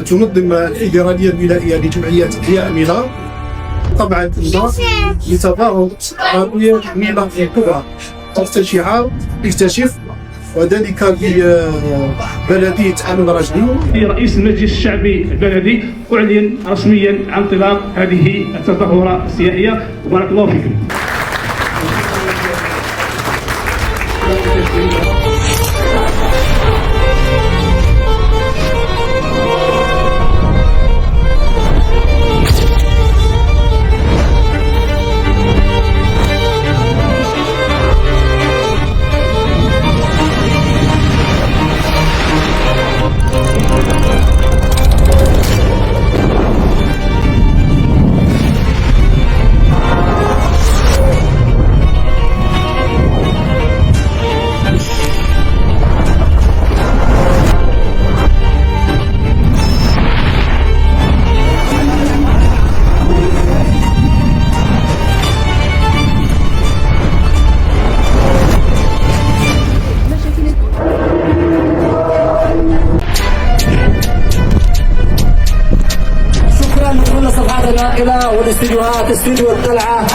تنظم الفيدرالية الميلائية لجمعيات إحياء ميلان طبعا لتظاهر عربية ميلان الكبرى تحت شعار اكتشف، وذلك ببلدية عمل رجلي. رئيس المجلس الشعبي البلدي أعلن رسميا عن انطلاق هذه التظاهرة السياحية. بارك الله فيكم. والاستديوهات استديو القلعة.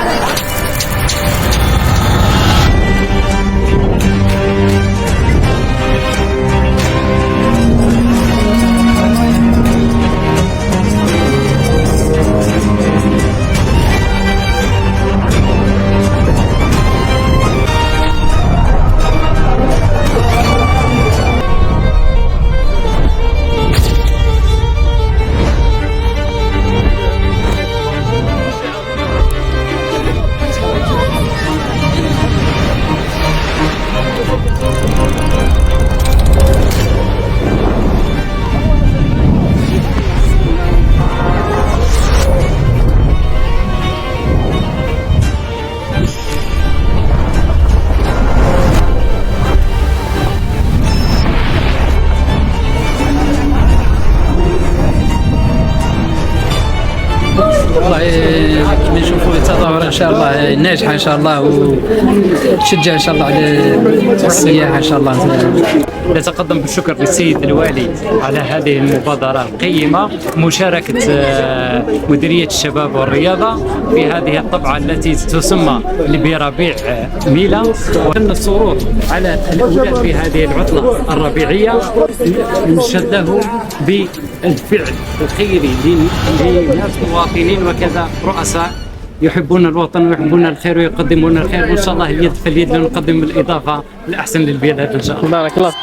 والله كما نشوفوا التظاهرة ان شاء الله ناجحة ان شاء الله، وتشجع ان شاء الله على السياحة ان شاء الله. نتقدم بالشكر للسيد الوالي على هذه المبادرة القيمة، مشاركة مديرية الشباب والرياضة في هذه الطبعة التي تسمى بربيع ميلا، وأن السرور على الأولاد في هذه العطلة الربيعية نشهد له بالفعل الخيري لناس مواطنين وكذا رؤساء يحبون الوطن ويحبون الخير ويقدمون الخير، وإن شاء الله اليد في اليد نقدم الإضافة الأحسن للبلاد إن شاء الله. بارك الله.